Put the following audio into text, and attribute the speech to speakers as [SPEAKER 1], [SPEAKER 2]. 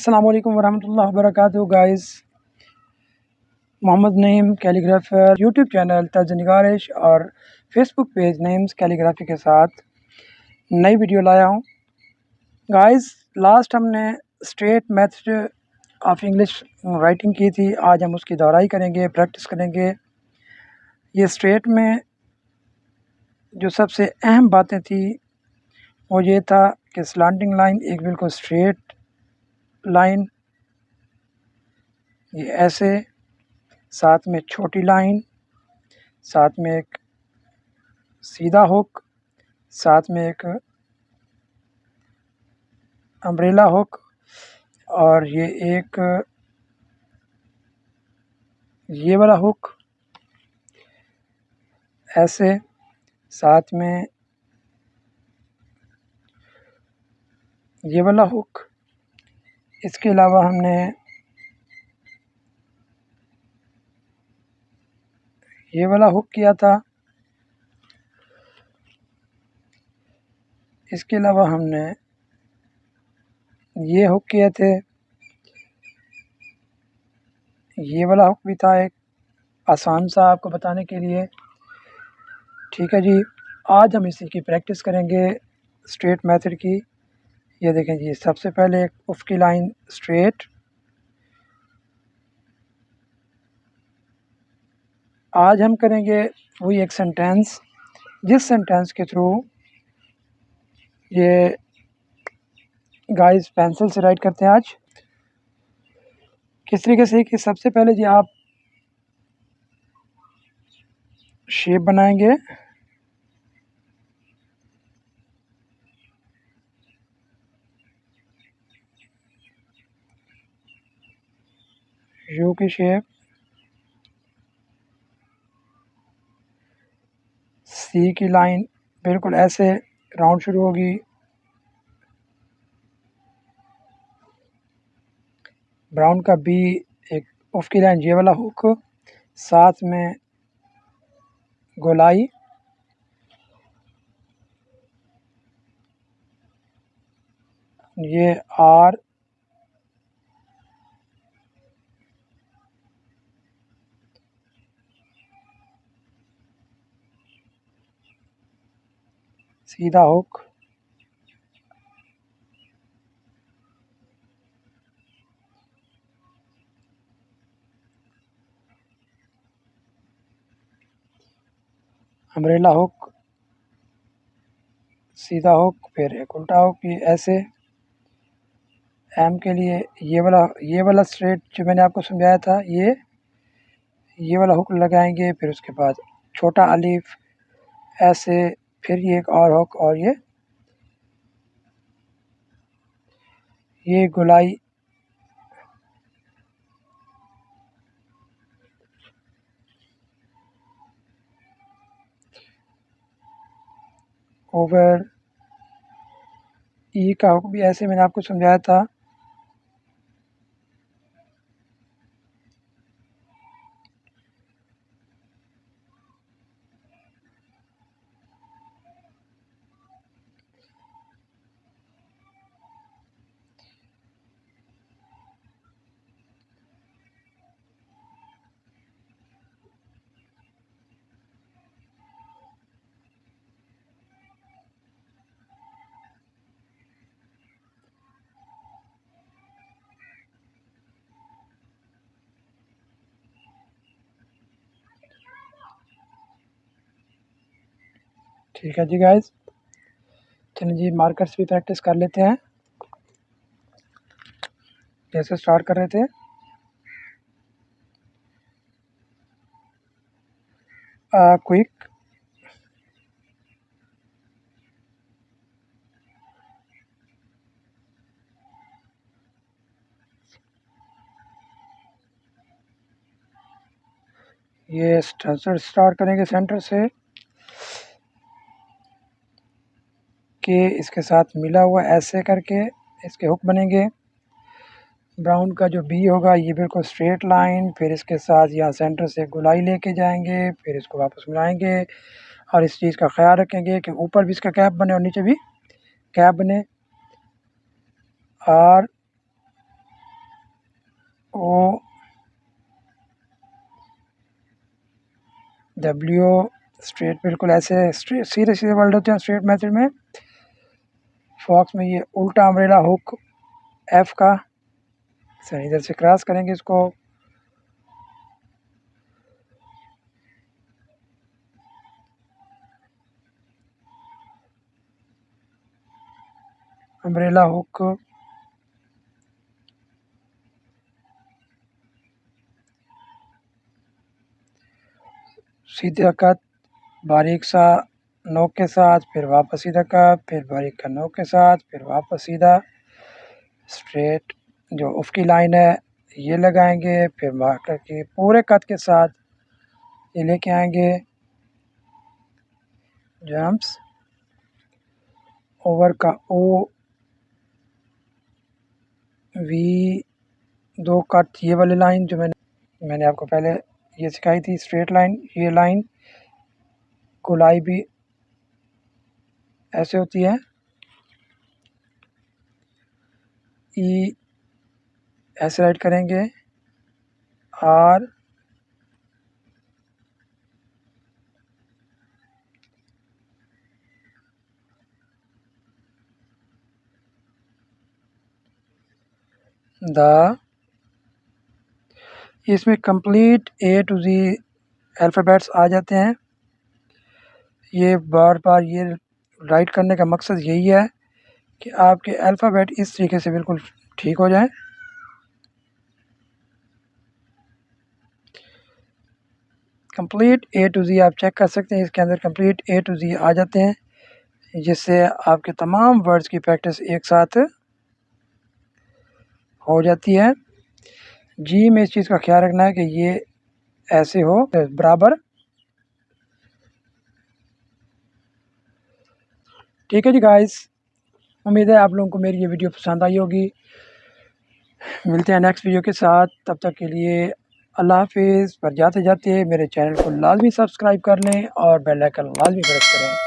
[SPEAKER 1] अस्सलाम वालेकुम वरहमतुल्लाहि वबरकातुहू guys. Mohammad Naeem calligrapher YouTube channel Tarz Nigarish और फेसबुक पेज नईम्स कैलीग्राफी के साथ नई वीडियो लाया हूँ। गाइस, लास्ट हमने straight method of English writing की थी। आज हम उसकी दोहराई करेंगे, प्रैक्टिस करेंगे। ये स्ट्रेट में जो सबसे अहम बातें थी वो ये था कि स्लैंटिंग लाइन एक बिल्कुल स्ट्रेट लाइन, ये ऐसे, साथ में छोटी लाइन, साथ में एक सीधा हुक, साथ में एक अम्ब्रेला हुक, और ये वाला हुक ऐसे, साथ में ये वाला हुक। इसके अलावा हमने ये वाला हुक किया था। इसके अलावा हमने ये हुक किए थे। ये वाला हुक भी था, एक आसान सा आपको बताने के लिए। ठीक है जी, आज हम इसी की प्रैक्टिस करेंगे स्ट्रेट मेथड की। ये देखें जी, सबसे पहले एक उफ की लाइन स्ट्रेट, आज हम करेंगे वही एक सेंटेंस जिस सेंटेंस के थ्रू ये गाइस पेंसिल से राइट करते हैं। आज किस तरीके से कि सबसे पहले जी आप शेप बनाएंगे, यू की शेप, सी की लाइन बिल्कुल ऐसे राउंड शुरू होगी, ब्राउन का बी, एक उफ की लाइन, ये वाला हुक, साथ में गोलाई, ये आर, सीधा हुक, अम्ब्रेला हुक, सीधा हुक, फिर एक उल्टा हुक, ये ऐसे। एम के लिए ये वाला स्ट्रेट जो मैंने आपको समझाया था, ये वाला हुक लगाएंगे, फिर उसके बाद छोटा अलिफ ऐसे, फिर ये एक और हुक, और ये गोलाई, ओवर ई का हुक भी ऐसे मैंने आपको समझाया था। ठीक है जी गाइस, चलिए जी मार्कर्स भी प्रैक्टिस कर लेते हैं जैसे स्टार्ट कर रहे थे। क्विक, ये स्टार्ट करेंगे सेंटर से, के इसके साथ मिला हुआ ऐसे करके इसके हुक बनेंगे। ब्राउन का जो बी होगा ये बिल्कुल स्ट्रेट लाइन, फिर इसके साथ यहाँ सेंटर से गोलाई लेके जाएंगे, फिर इसको वापस मिलाएंगे, और इस चीज़ का ख्याल रखेंगे कि ऊपर भी इसका कैप बने और नीचे भी कैप बने। और O W स्ट्रेट, बिल्कुल ऐसे सीधे सीधे वर्ड होते हैं स्ट्रेट मेथड में। फॉक्स में ये उल्टा अम्ब्रेला हुक F का, सर इधर से क्रॉस करेंगे इसको, अम्ब्रेला हुक सीधा कट, बारीक सा नोक के साथ, फिर वापस सीधा कट, फिर बारीक का नोक के साथ, फिर वापस सीधा स्ट्रेट जो उसकी लाइन है ये लगाएंगे, फिर मार्कर के पूरे कट के साथ ये लेके आएंगे, जंप्स ओवर का O V, दो कट ये वाली लाइन जो मैंने आपको पहले ये सिखाई थी स्ट्रेट लाइन, ये लाइन गोलाई भी ऐसे होती है, E ऐसे राइट करेंगे, R द, इसमें complete A to Z alphabets आ जाते हैं। ये बार बार ये राइट करने का मकसद यही है कि आपके अल्फ़ाबेट इस तरीके से बिल्कुल ठीक हो जाएं। कंप्लीट A to Z आप चेक कर सकते हैं, इसके अंदर कंप्लीट A to Z आ जाते हैं, जिससे आपके तमाम वर्ड्स की प्रैक्टिस एक साथ हो जाती है। जी में इस चीज़ का ख्याल रखना है कि ये ऐसे हो बराबर। ठीक है जी गाइस, उम्मीद है आप लोगों को मेरी ये वीडियो पसंद आई होगी। मिलते हैं नेक्स्ट वीडियो के साथ, तब तक के लिए अल्लाह हाफिज़। पर जाते जाते मेरे चैनल को लाजमी सब्सक्राइब कर लें और बेल आइकन लाजमी प्रेस करें।